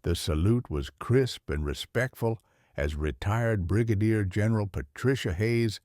The salute was crisp and respectful as retired Brigadier General Patricia Hayes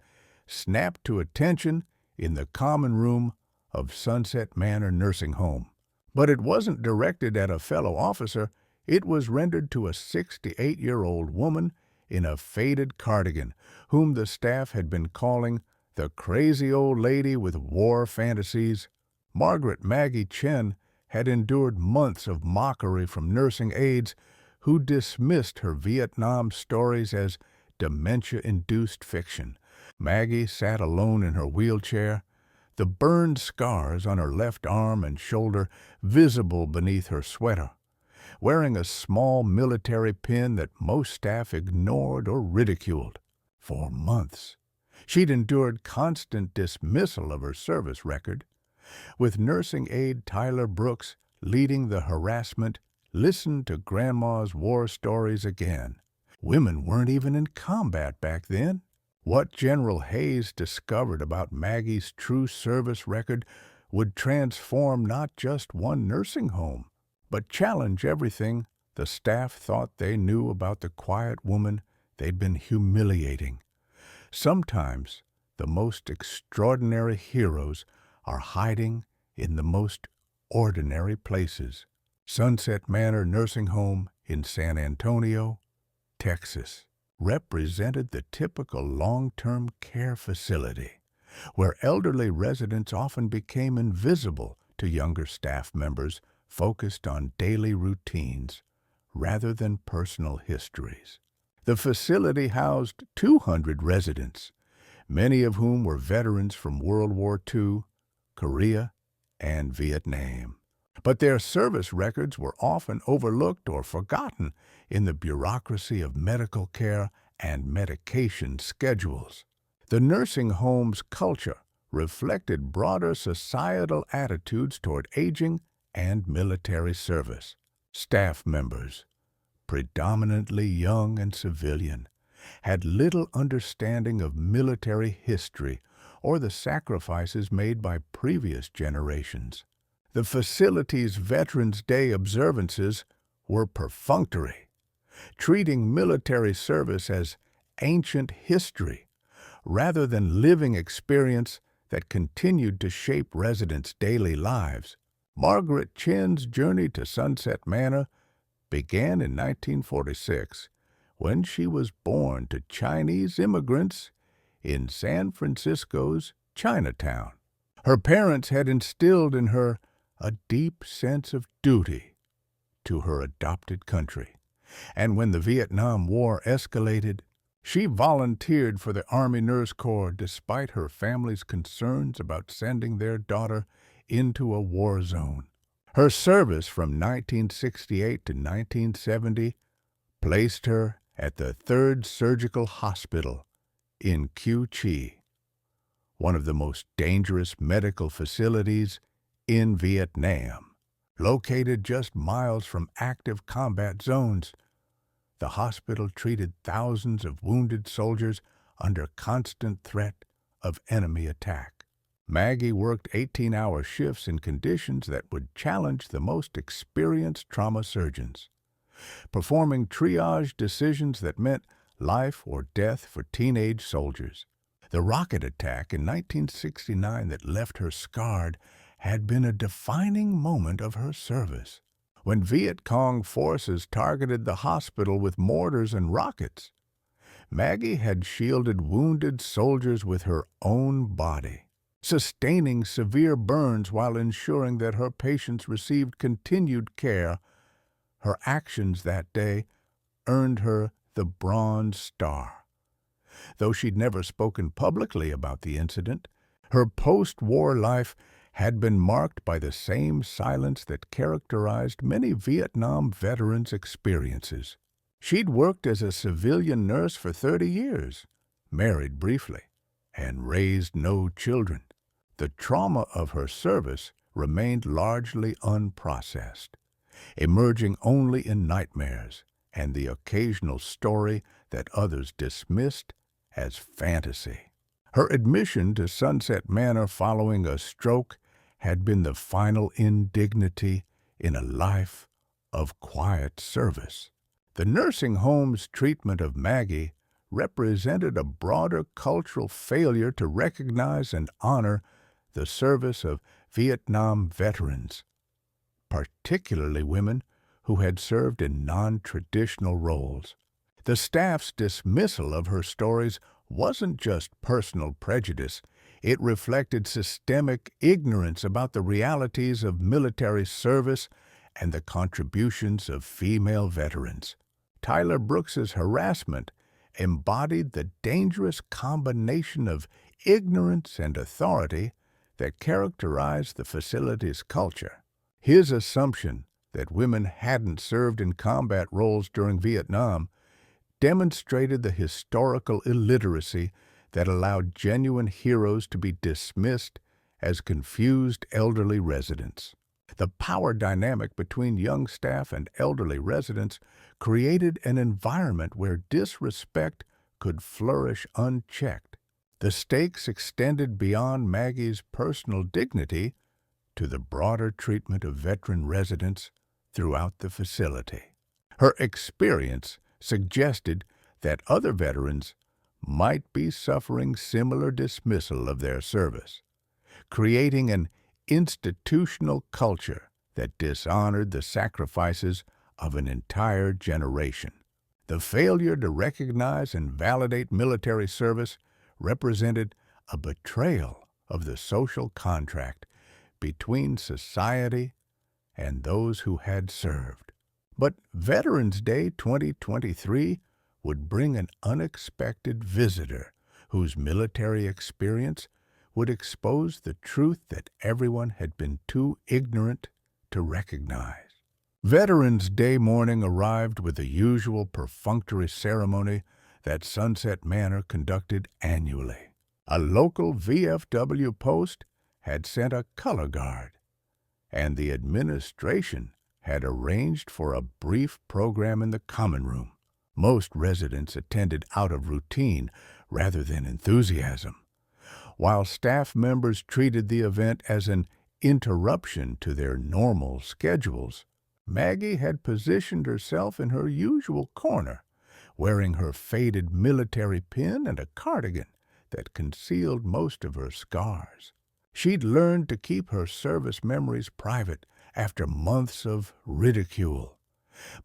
snapped to attention in the common room of Sunset Manor Nursing Home. But it wasn't directed at a fellow officer. It was rendered to a 68-year-old woman in a faded cardigan, whom the staff had been calling the crazy old lady with war fantasies. Margaret Maggie Chen had endured months of mockery from nursing aides who dismissed her Vietnam stories as dementia-induced fiction. Maggie sat alone in her wheelchair, the burned scars on her left arm and shoulder visible beneath her sweater, wearing a small military pin that most staff ignored or ridiculed. For months, she'd endured constant dismissal of her service record, with nursing aide Tyler Brooks leading the harassment. Listen to Grandma's war stories again. Women weren't even in combat back then. What General Hayes discovered about Maggie's true service record would transform not just one nursing home, but challenge everything the staff thought they knew about the quiet woman they'd been humiliating. Sometimes the most extraordinary heroes are hiding in the most ordinary places. Sunset Manor Nursing Home in San Antonio, Texas, represented the typical long-term care facility, where elderly residents often became invisible to younger staff members focused on daily routines rather than personal histories. The facility housed 200 residents, many of whom were veterans from World War II, Korea, and Vietnam. But their service records were often overlooked or forgotten in the bureaucracy of medical care and medication schedules. The nursing home's culture reflected broader societal attitudes toward aging and military service. Staff members, predominantly young and civilian, had little understanding of military history or the sacrifices made by previous generations. The facility's Veterans Day observances were perfunctory, treating military service as ancient history rather than living experience that continued to shape residents' daily lives. Margaret Chen's journey to Sunset Manor began in 1946 when she was born to Chinese immigrants in San Francisco's Chinatown. Her parents had instilled in her a deep sense of duty to her adopted country, and when the Vietnam War escalated, she volunteered for the Army Nurse Corps despite her family's concerns about sending their daughter into a war zone. Her service from 1968 to 1970 placed her at the 3rd Surgical Hospital in Cu Chi, one of the most dangerous medical facilities in Vietnam. Located just miles from active combat zones, the hospital treated thousands of wounded soldiers under constant threat of enemy attack. Maggie worked 18-hour shifts in conditions that would challenge the most experienced trauma surgeons, performing triage decisions that meant life or death for teenage soldiers. The rocket attack in 1969 that left her scarred had been a defining moment of her service. When Viet Cong forces targeted the hospital with mortars and rockets, Maggie had shielded wounded soldiers with her own body, sustaining severe burns while ensuring that her patients received continued care. Her actions that day earned her the Bronze Star. Though she'd never spoken publicly about the incident, her post-war life had been marked by the same silence that characterized many Vietnam veterans' experiences. She'd worked as a civilian nurse for 30 years, married briefly, and raised no children. The trauma of her service remained largely unprocessed, emerging only in nightmares and the occasional story that others dismissed as fantasy. Her admission to Sunset Manor following a stroke had been the final indignity in a life of quiet service. The nursing home's treatment of Maggie represented a broader cultural failure to recognize and honor the service of Vietnam veterans, particularly women who had served in non-traditional roles. The staff's dismissal of her stories wasn't just personal prejudice. It reflected systemic ignorance about the realities of military service and the contributions of female veterans. Tyler Brooks's harassment embodied the dangerous combination of ignorance and authority that characterized the facility's culture. His assumption that women hadn't served in combat roles during Vietnam demonstrated the historical illiteracy that allowed genuine heroes to be dismissed as confused elderly residents. The power dynamic between young staff and elderly residents created an environment where disrespect could flourish unchecked. The stakes extended beyond Maggie's personal dignity to the broader treatment of veteran residents throughout the facility. Her experience suggested that other veterans might be suffering similar dismissal of their service, creating an institutional culture that dishonored the sacrifices of an entire generation. The failure to recognize and validate military service represented a betrayal of the social contract between society and those who had served. But Veterans Day 2023 would bring an unexpected visitor whose military experience would expose the truth that everyone had been too ignorant to recognize. Veterans Day morning arrived with the usual perfunctory ceremony that Sunset Manor conducted annually. A local VFW post had sent a color guard, and the administration had arranged for a brief program in the common room. Most residents attended out of routine rather than enthusiasm, while staff members treated the event as an interruption to their normal schedules. Maggie had positioned herself in her usual corner, wearing her faded military pin and a cardigan that concealed most of her scars. She'd learned to keep her service memories private after months of ridicule.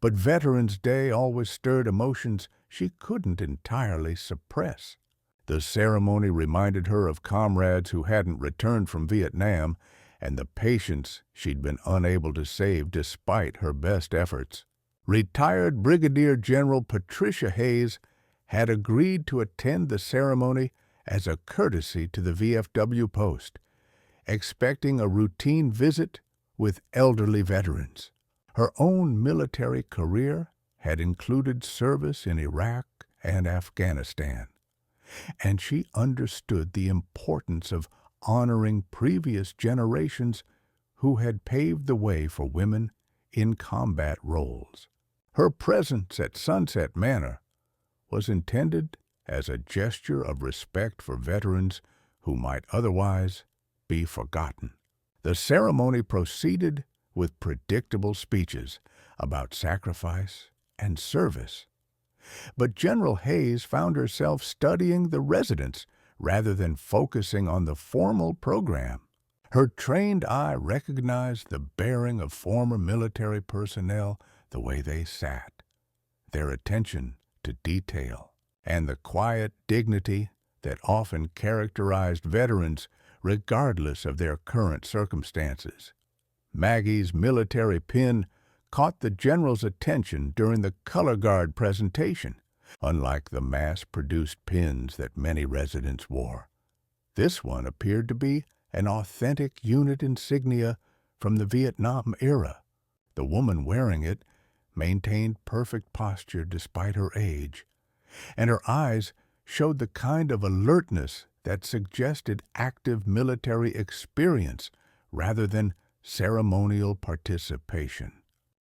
But Veterans Day always stirred emotions she couldn't entirely suppress. The ceremony reminded her of comrades who hadn't returned from Vietnam and the patients she'd been unable to save despite her best efforts. Retired Brigadier General Patricia Hayes had agreed to attend the ceremony as a courtesy to the VFW post, expecting a routine visit with elderly veterans. Her own military career had included service in Iraq and Afghanistan, and she understood the importance of honoring previous generations who had paved the way for women in combat roles. Her presence at Sunset Manor was intended as a gesture of respect for veterans who might otherwise be forgotten. The ceremony proceeded with predictable speeches about sacrifice and service. But General Hayes found herself studying the residents rather than focusing on the formal program. Her trained eye recognized the bearing of former military personnel, the way they sat, their attention to detail, and the quiet dignity that often characterized veterans regardless of their current circumstances. Maggie's military pin caught the general's attention during the color guard presentation. Unlike the mass-produced pins that many residents wore, this one appeared to be an authentic unit insignia from the Vietnam era. The woman wearing it maintained perfect posture despite her age, and her eyes showed the kind of alertness that suggested active military experience rather than ceremonial participation.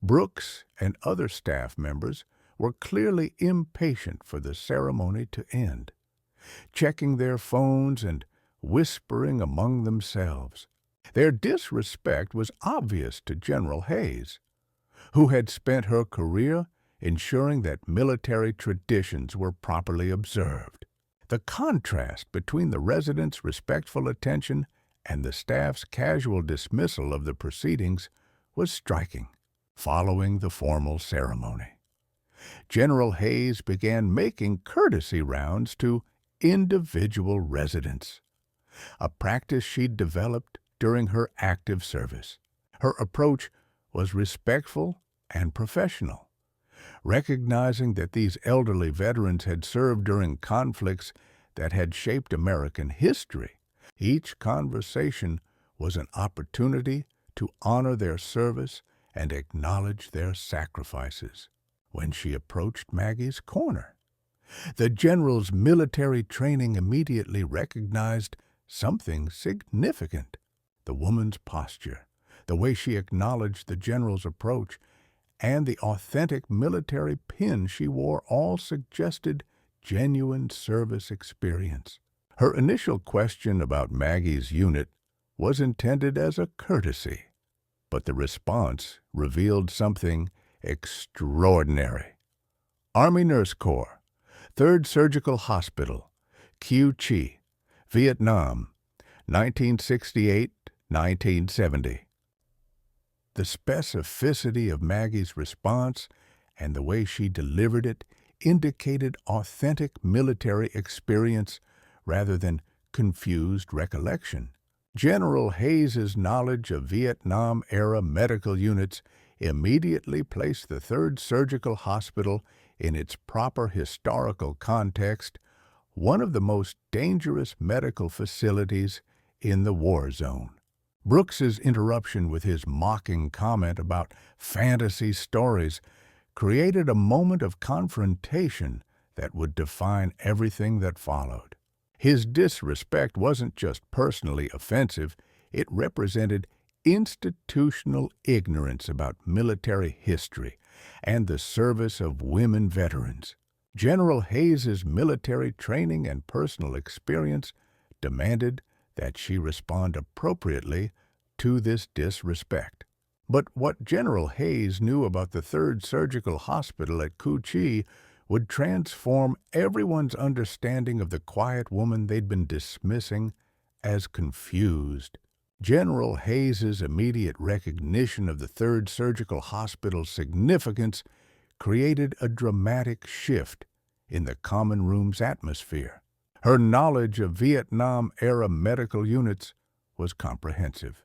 Brooks and other staff members were clearly impatient for the ceremony to end, checking their phones and whispering among themselves. Their disrespect was obvious to General Hayes, who had spent her career ensuring that military traditions were properly observed. The contrast between the residents' respectful attention and the staff's casual dismissal of the proceedings was striking. Following the formal ceremony, General Hayes began making courtesy rounds to individual residents, a practice she'd developed during her active service. Her approach was respectful and professional, recognizing that these elderly veterans had served during conflicts that had shaped American history. Each conversation was an opportunity to honor their service and acknowledge their sacrifices. When she approached Maggie's corner, the general's military training immediately recognized something significant. The woman's posture, the way she acknowledged the general's approach, and the authentic military pin she wore all suggested genuine service experience. Her initial question about Maggie's unit was intended as a courtesy, but the response revealed something extraordinary. Army Nurse Corps, 3rd Surgical Hospital, Cu Chi, Vietnam, 1968-1970. The specificity of Maggie's response and the way she delivered it indicated authentic military experience rather than confused recollection. General Hayes's knowledge of Vietnam-era medical units immediately placed the 3rd Surgical Hospital in its proper historical context, one of the most dangerous medical facilities in the war zone. Brooks's interruption with his mocking comment about fantasy stories created a moment of confrontation that would define everything that followed. His disrespect wasn't just personally offensive, it represented institutional ignorance about military history and the service of women veterans. General Hayes's military training and personal experience demanded that she respond appropriately to this disrespect. But what General Hayes knew about the 3rd Surgical Hospital at Cu Chi would transform everyone's understanding of the quiet woman they'd been dismissing as confused. General Hayes's immediate recognition of the 3rd Surgical Hospital's significance created a dramatic shift in the common room's atmosphere. Her knowledge of Vietnam-era medical units was comprehensive,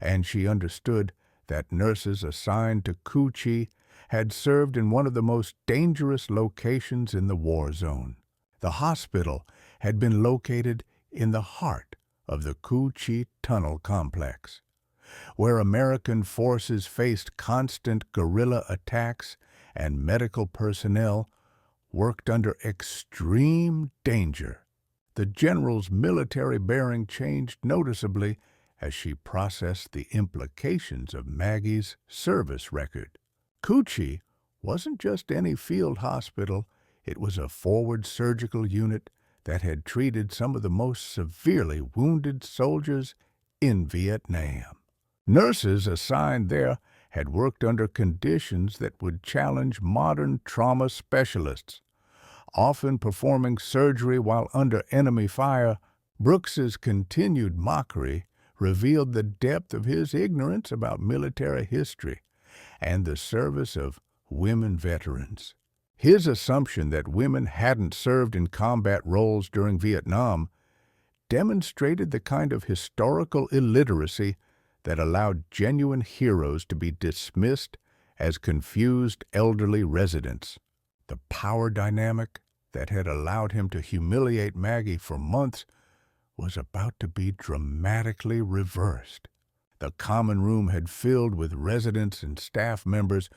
and she understood that nurses assigned to Cu Chi had served in one of the most dangerous locations in the war zone. The hospital had been located in the heart of the Cu Chi Tunnel complex, where American forces faced constant guerrilla attacks and medical personnel worked under extreme danger. The general's military bearing changed noticeably as she processed the implications of Maggie's service record. Cu Chi wasn't just any field hospital, it was a forward surgical unit that had treated some of the most severely wounded soldiers in Vietnam. Nurses assigned there had worked under conditions that would challenge modern trauma specialists, often performing surgery while under enemy fire. Brooks's continued mockery revealed the depth of his ignorance about military history and the service of women veterans. His assumption that women hadn't served in combat roles during Vietnam demonstrated the kind of historical illiteracy that allowed genuine heroes to be dismissed as confused elderly residents. The power dynamic that had allowed him to humiliate Maggie for months was about to be dramatically reversed. The common room had filled with residents and staff members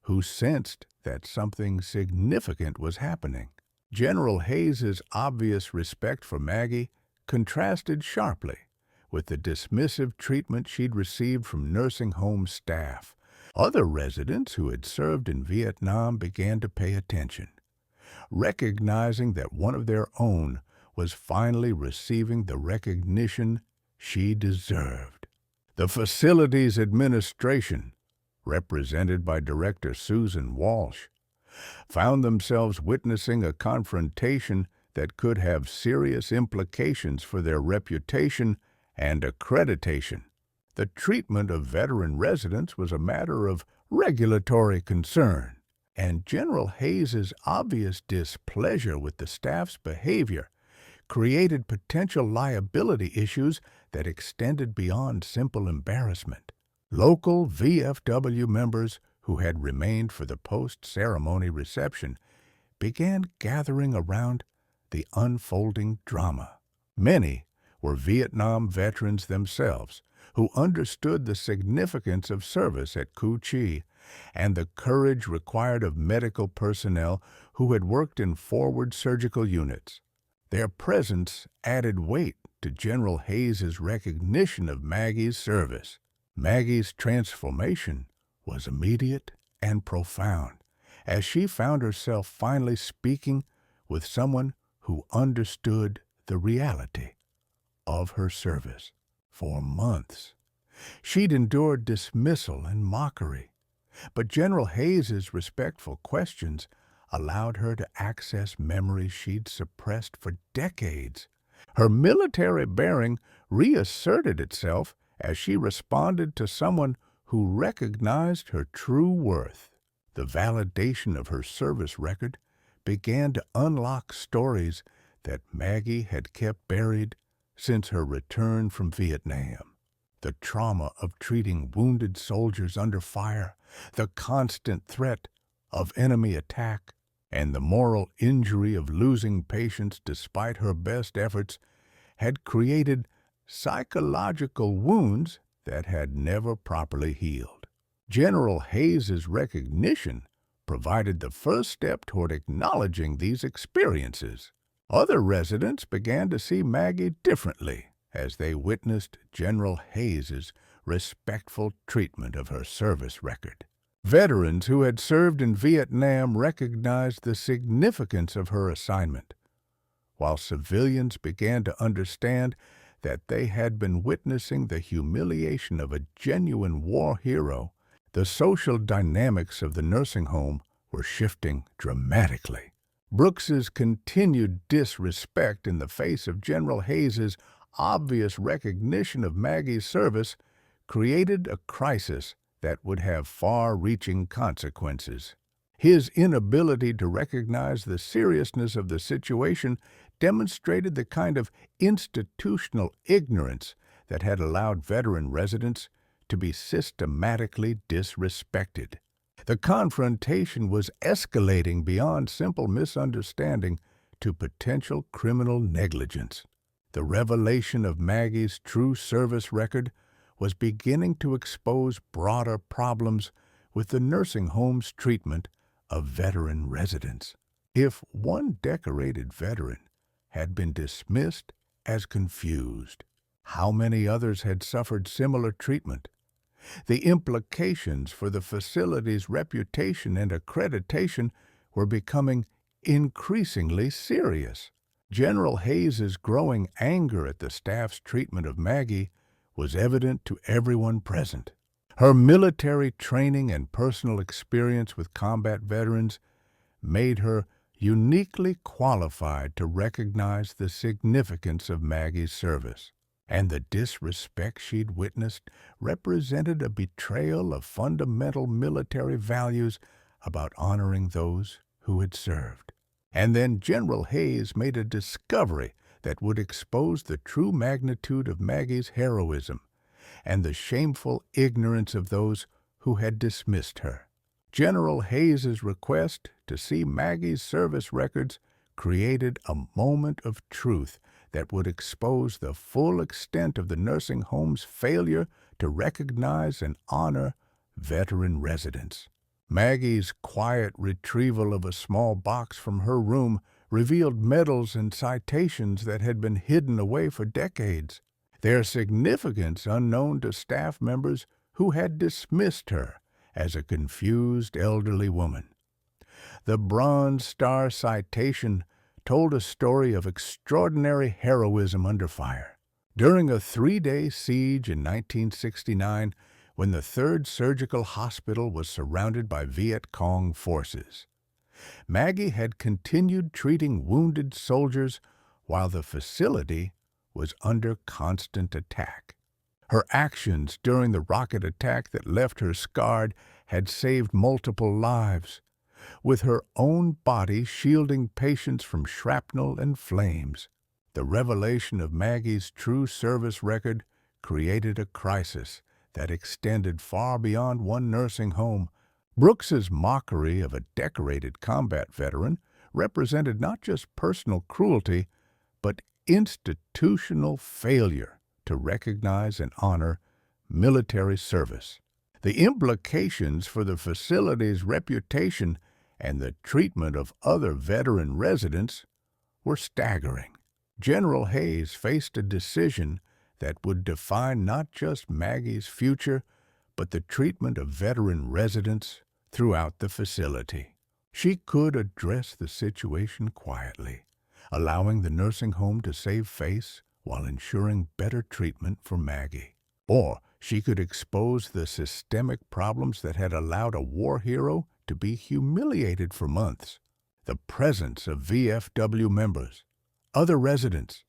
who sensed that something significant was happening. General Hayes's obvious respect for Maggie contrasted sharply with the dismissive treatment she'd received from nursing home staff. Other residents who had served in Vietnam began to pay attention, recognizing that one of their own was finally receiving the recognition she deserved. The facility's administration, represented by director Susan Walsh, found themselves witnessing a confrontation that could have serious implications for their reputation and accreditation. The treatment of veteran residents was a matter of regulatory concern, and General Hayes's obvious displeasure with the staff's behavior created potential liability issues that extended beyond simple embarrassment. Local VFW members who had remained for the post-ceremony reception began gathering around the unfolding drama. Many were Vietnam veterans themselves who understood the significance of service at Cu Chi and the courage required of medical personnel who had worked in forward surgical units. Their presence added weight to General Hayes's recognition of Maggie's service. Maggie's transformation was immediate and profound, as she found herself finally speaking with someone who understood the reality of her service. For months, she'd endured dismissal and mockery, but General Hayes's respectful questions allowed her to access memories she'd suppressed for decades. Her military bearing reasserted itself as she responded to someone who recognized her true worth. The validation of her service record began to unlock stories that Maggie had kept buried since her return from Vietnam. The trauma of treating wounded soldiers under fire, the constant threat of enemy attack, and the moral injury of losing patients despite her best efforts had created psychological wounds that had never properly healed. General Hayes's recognition provided the first step toward acknowledging these experiences. Other residents began to see Maggie differently as they witnessed General Hayes's respectful treatment of her service record. Veterans who had served in Vietnam recognized the significance of her assignment, while civilians began to understand that they had been witnessing the humiliation of a genuine war hero. The social dynamics of the nursing home were shifting dramatically. Brooks's continued disrespect in the face of General Hayes's obvious recognition of Maggie's service created a crisis that would have far-reaching consequences. His inability to recognize the seriousness of the situation demonstrated the kind of institutional ignorance that had allowed veteran residents to be systematically disrespected. The confrontation was escalating beyond simple misunderstanding to potential criminal negligence. The revelation of Maggie's true service record was beginning to expose broader problems with the nursing home's treatment of veteran residents. If one decorated veteran had been dismissed as confused, how many others had suffered similar treatment? The implications for the facility's reputation and accreditation were becoming increasingly serious. General Hayes's growing anger at the staff's treatment of Maggie was evident to everyone present. Her military training and personal experience with combat veterans made her uniquely qualified to recognize the significance of Maggie's service, and the disrespect she'd witnessed represented a betrayal of fundamental military values about honoring those who had served. And then General Hayes made a discovery that would expose the true magnitude of Maggie's heroism and the shameful ignorance of those who had dismissed her. General Hayes's request to see Maggie's service records created a moment of truth that would expose the full extent of the nursing home's failure to recognize and honor veteran residents. Maggie's quiet retrieval of a small box from her room revealed medals and citations that had been hidden away for decades, their significance unknown to staff members who had dismissed her as a confused elderly woman. The Bronze Star citation told a story of extraordinary heroism under fire. During a 3-day siege in 1969, when the 3rd Surgical Hospital was surrounded by Viet Cong forces. Maggie had continued treating wounded soldiers while the facility was under constant attack. Her actions during the rocket attack that left her scarred had saved multiple lives, with her own body shielding patients from shrapnel and flames. The revelation of Maggie's true service record created a crisis that extended far beyond one nursing home. Brooks's mockery of a decorated combat veteran represented not just personal cruelty, but institutional failure to recognize and honor military service. The implications for the facility's reputation and the treatment of other veteran residents were staggering. General Hayes faced a decision that would define not just Maggie's future, but the treatment of veteran residents throughout the facility. She could address the situation quietly, allowing the nursing home to save face while ensuring better treatment for Maggie. Or she could expose the systemic problems that had allowed a war hero to be humiliated for months. The presence of VFW members, other residents,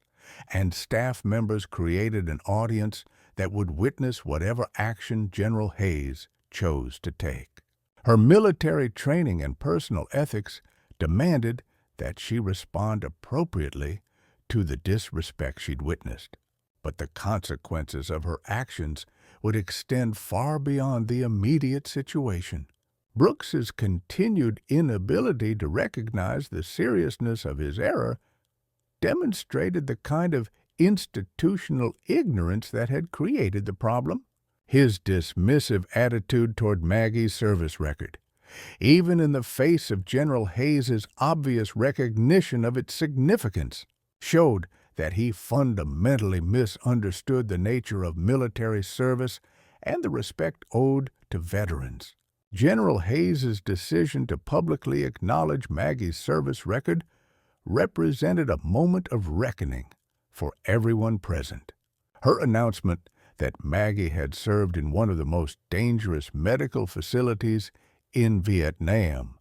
and staff members created an audience that would witness whatever action General Hayes chose to take. Her military training and personal ethics demanded that she respond appropriately to the disrespect she'd witnessed. But the consequences of her actions would extend far beyond the immediate situation. Brooks's continued inability to recognize the seriousness of his error demonstrated the kind of institutional ignorance that had created the problem. His dismissive attitude toward Maggie's service record, even in the face of General Hayes's obvious recognition of its significance, showed that he fundamentally misunderstood the nature of military service and the respect owed to veterans. General Hayes's decision to publicly acknowledge Maggie's service record represented a moment of reckoning for everyone present. Her announcement that Maggie had served in one of the most dangerous medical facilities in Vietnam,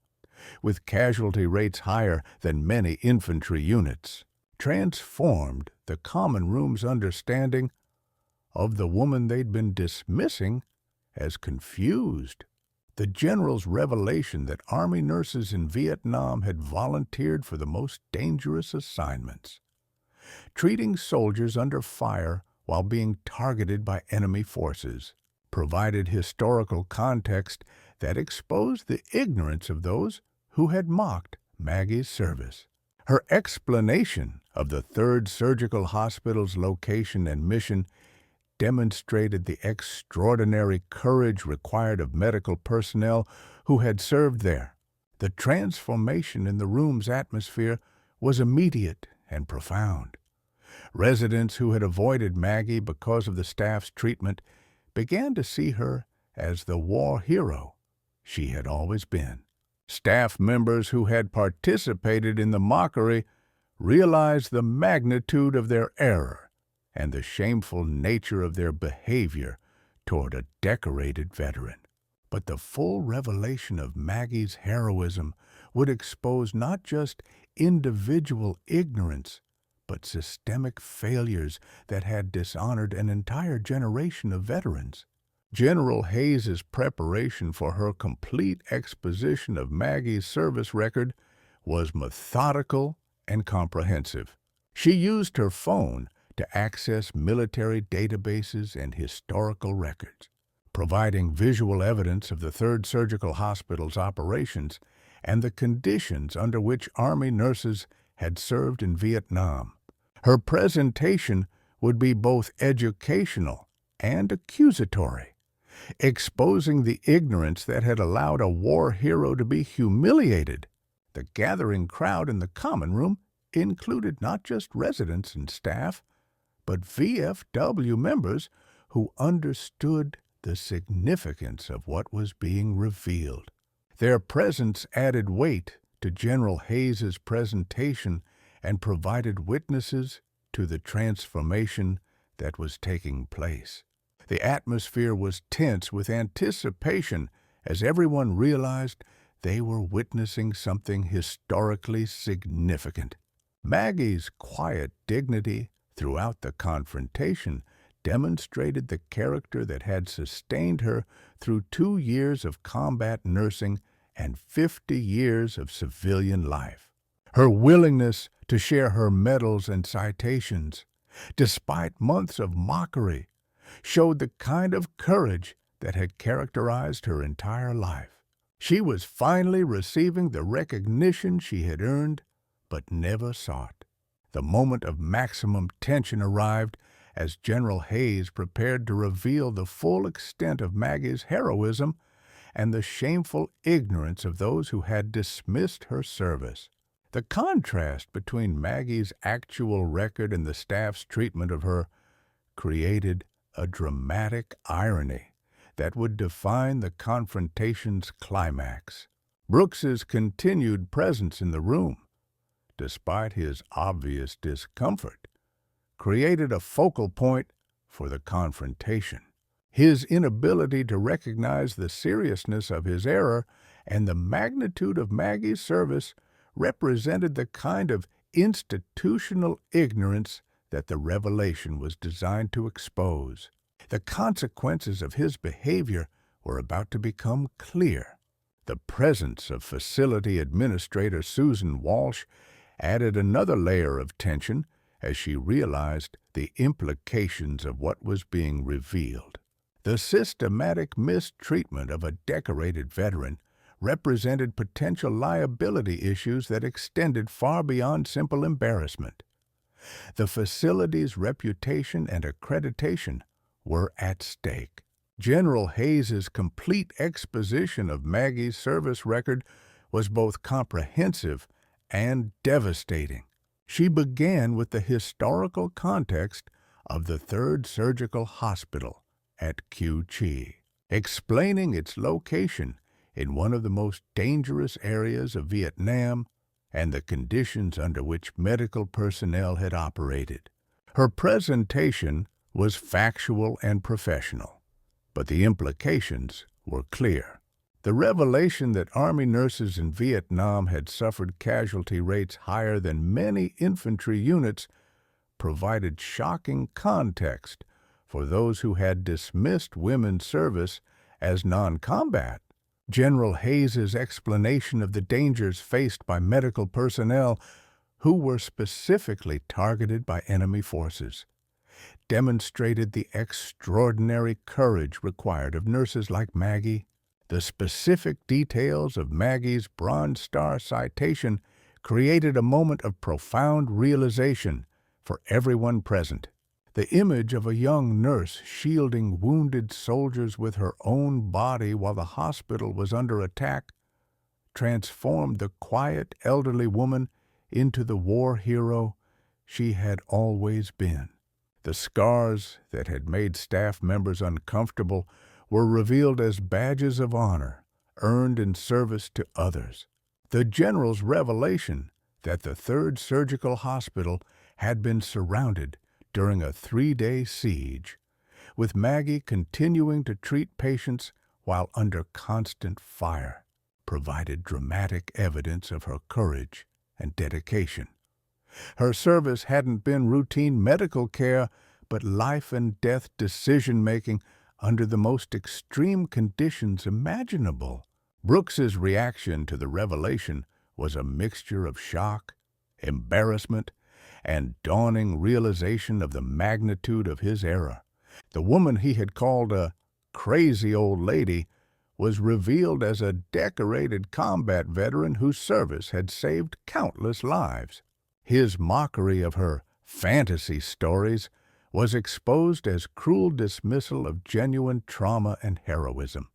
with casualty rates higher than many infantry units, transformed the common room's understanding of the woman they'd been dismissing as confused. The general's revelation that Army nurses in Vietnam had volunteered for the most dangerous assignments, treating soldiers under fire while being targeted by enemy forces, provided historical context that exposed the ignorance of those who had mocked Maggie's service. Her explanation of the 3rd Surgical Hospital's location and mission demonstrated the extraordinary courage required of medical personnel who had served there. The transformation in the room's atmosphere was immediate and profound. Residents who had avoided Maggie because of the staff's treatment began to see her as the war hero she had always been. Staff members who had participated in the mockery realized the magnitude of their error and the shameful nature of their behavior toward a decorated veteran. But the full revelation of Maggie's heroism would expose not just individual ignorance, but systemic failures that had dishonored an entire generation of veterans. General Hayes's preparation for her complete exposition of Maggie's service record was methodical and comprehensive. She used her phone to access military databases and historical records, providing visual evidence of the 3rd Surgical Hospital's operations and the conditions under which Army nurses had served in Vietnam. Her presentation would be both educational and accusatory, exposing the ignorance that had allowed a war hero to be humiliated. The gathering crowd in the common room included not just residents and staff, but VFW members who understood the significance of what was being revealed. Their presence added weight to General Hayes's presentation and provided witnesses to the transformation that was taking place. The atmosphere was tense with anticipation as everyone realized they were witnessing something historically significant. Maggie's quiet dignity throughout the confrontation demonstrated the character that had sustained her through 2 years of combat nursing and 50 years of civilian life. Her willingness to share her medals and citations, despite months of mockery, showed the kind of courage that had characterized her entire life. She was finally receiving the recognition she had earned but never sought. The moment of maximum tension arrived as General Hayes prepared to reveal the full extent of Maggie's heroism and the shameful ignorance of those who had dismissed her service. The contrast between Maggie's actual record and the staff's treatment of her created a dramatic irony that would define the confrontation's climax. Brooks's continued presence in the room, despite his obvious discomfort, created a focal point for the confrontation. His inability to recognize the seriousness of his error and the magnitude of Maggie's service represented the kind of institutional ignorance that the revelation was designed to expose. The consequences of his behavior were about to become clear. The presence of Facility Administrator Susan Walsh added another layer of tension as she realized the implications of what was being revealed. The systematic mistreatment of a decorated veteran represented potential liability issues that extended far beyond simple embarrassment. The facility's reputation and accreditation were at stake. General Hayes's complete exposition of Maggie's service record was both comprehensive and devastating. She began with the historical context of the 3rd Surgical Hospital at Cu Chi, explaining its location in one of the most dangerous areas of Vietnam and the conditions under which medical personnel had operated. Her presentation was factual and professional, but the implications were clear. The revelation that Army nurses in Vietnam had suffered casualty rates higher than many infantry units provided shocking context for those who had dismissed women's service as non-combat. General Hayes's explanation of the dangers faced by medical personnel who were specifically targeted by enemy forces demonstrated the extraordinary courage required of nurses like Maggie. The specific details of Maggie's Bronze Star citation created a moment of profound realization for everyone present. The image of a young nurse shielding wounded soldiers with her own body while the hospital was under attack transformed the quiet elderly woman into the war hero she had always been. The scars that had made staff members uncomfortable were revealed as badges of honor earned in service to others. The general's revelation that the 3rd Surgical Hospital had been surrounded during a 3-day siege, with Maggie continuing to treat patients while under constant fire, provided dramatic evidence of her courage and dedication. Her service hadn't been routine medical care, but life-and-death decision-making under the most extreme conditions imaginable. Brooks's reaction to the revelation was a mixture of shock, embarrassment, and dawning realization of the magnitude of his error. The woman he had called a crazy old lady was revealed as a decorated combat veteran whose service had saved countless lives. His mockery of her fantasy stories was exposed as cruel dismissal of genuine trauma and heroism.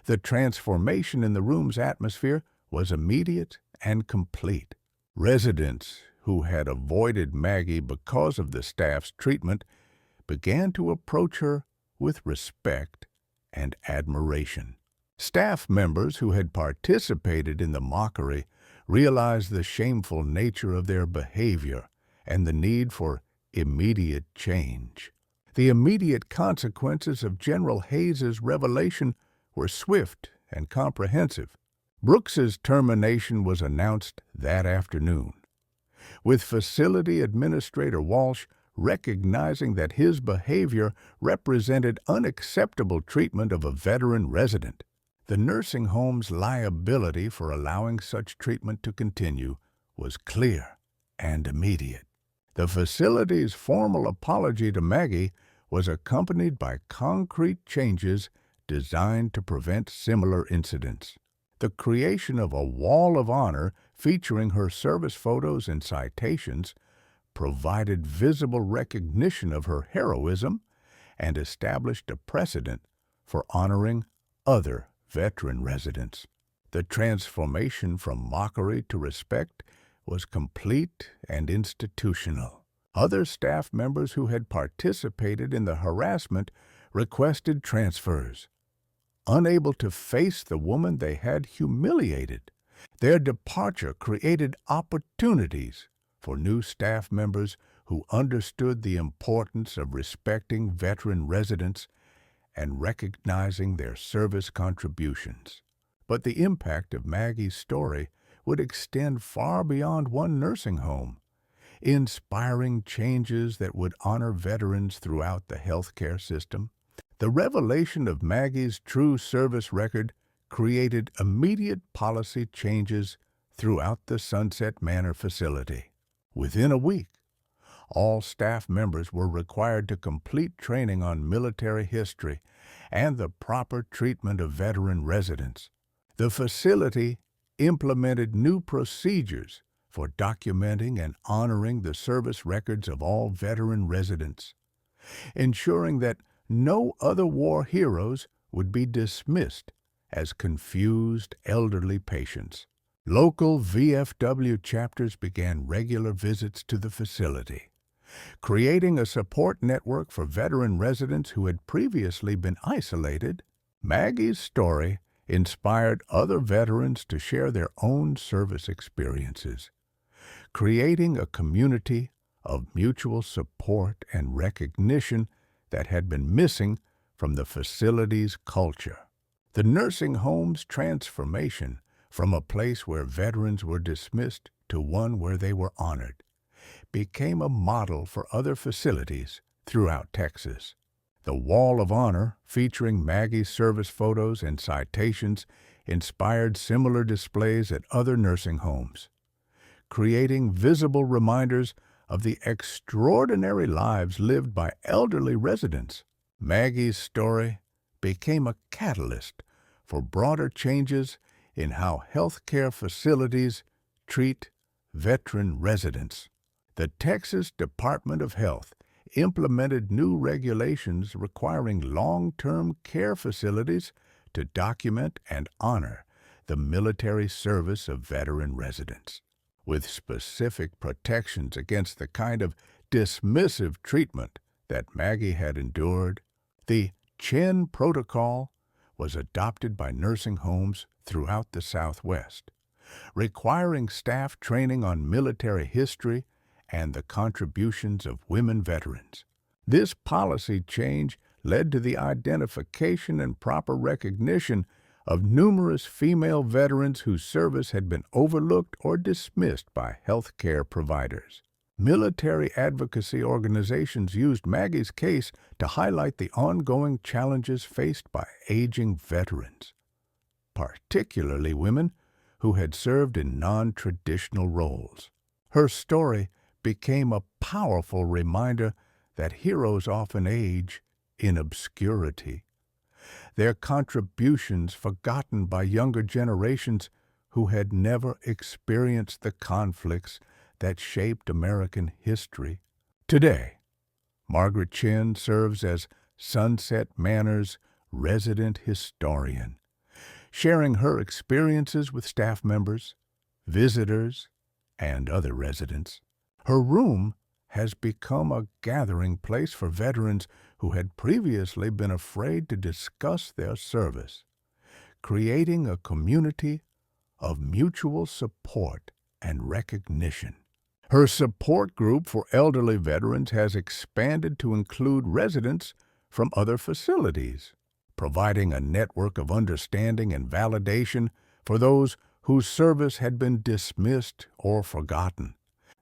The transformation in the room's atmosphere was immediate and complete. Residents who had avoided Maggie because of the staff's treatment began to approach her with respect and admiration. Staff members who had participated in the mockery realized the shameful nature of their behavior and the need for immediate change. The immediate consequences of General Hayes's revelation were swift and comprehensive. Brooks's termination was announced that afternoon, with Facility Administrator Walsh recognizing that his behavior represented unacceptable treatment of a veteran resident. The nursing home's liability for allowing such treatment to continue was clear and immediate. The facility's formal apology to Maggie was accompanied by concrete changes designed to prevent similar incidents. The creation of a wall of honor featuring her service photos and citations provided visible recognition of her heroism and established a precedent for honoring other veteran residents. The transformation from mockery to respect was complete and institutional. Other staff members who had participated in the harassment requested transfers. Unable to face the woman they had humiliated, their departure created opportunities for new staff members who understood the importance of respecting veteran residents and recognizing their service contributions. But the impact of Maggie's story would extend far beyond one nursing home, inspiring changes that would honor veterans throughout the healthcare system. The revelation of Maggie's true service record created immediate policy changes throughout the Sunset Manor facility. Within a week, all staff members were required to complete training on military history and the proper treatment of veteran residents. The facility implemented new procedures for documenting and honoring the service records of all veteran residents, ensuring that no other war heroes would be dismissed as confused elderly patients. Local VFW chapters began regular visits to the facility, creating a support network for veteran residents who had previously been isolated. Maggie's story inspired other veterans to share their own service experiences, creating a community of mutual support and recognition that had been missing from the facility's culture. The nursing home's transformation from a place where veterans were dismissed to one where they were honored became a model for other facilities throughout Texas. The Wall of Honor, featuring Maggie's service photos and citations, inspired similar displays at other nursing homes, creating visible reminders of the extraordinary lives lived by elderly residents. Maggie's story became a catalyst for broader changes in how healthcare facilities treat veteran residents. The Texas Department of Health implemented new regulations requiring long-term care facilities to document and honor the military service of veteran residents, with specific protections against the kind of dismissive treatment that Maggie had endured. The CHEN protocol was adopted by nursing homes throughout the Southwest, requiring staff training on military history and the contributions of women veterans. This policy change led to the identification and proper recognition of numerous female veterans whose service had been overlooked or dismissed by healthcare providers. Military advocacy organizations used Maggie's case to highlight the ongoing challenges faced by aging veterans, particularly women who had served in non-traditional roles. Her story became a powerful reminder that heroes often age in obscurity, their contributions forgotten by younger generations who had never experienced the conflicts that shaped American history. Today, Margaret Chen serves as Sunset Manor's resident historian, sharing her experiences with staff members, visitors, and other residents. Her room has become a gathering place for veterans who had previously been afraid to discuss their service, creating a community of mutual support and recognition. Her support group for elderly veterans has expanded to include residents from other facilities, providing a network of understanding and validation for those whose service had been dismissed or forgotten.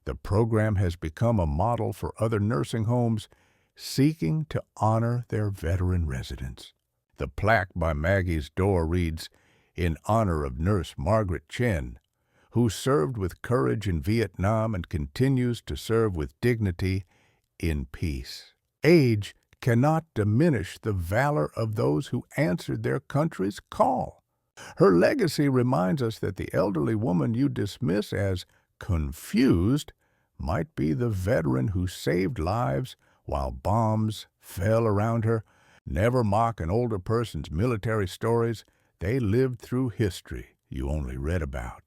The program has become a model for other nursing homes seeking to honor their veteran residents. The plaque by Maggie's door reads, "In honor of Nurse Margaret Chen, who served with courage in Vietnam and continues to serve with dignity in peace." Age cannot diminish the valor of those who answered their country's call. Her legacy reminds us that the elderly woman you dismiss as confused might be the veteran who saved lives while bombs fell around her. Never mock an older person's military stories. They lived through history you only read about.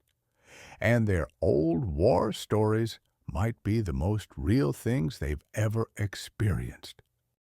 And their old war stories might be the most real things they've ever experienced.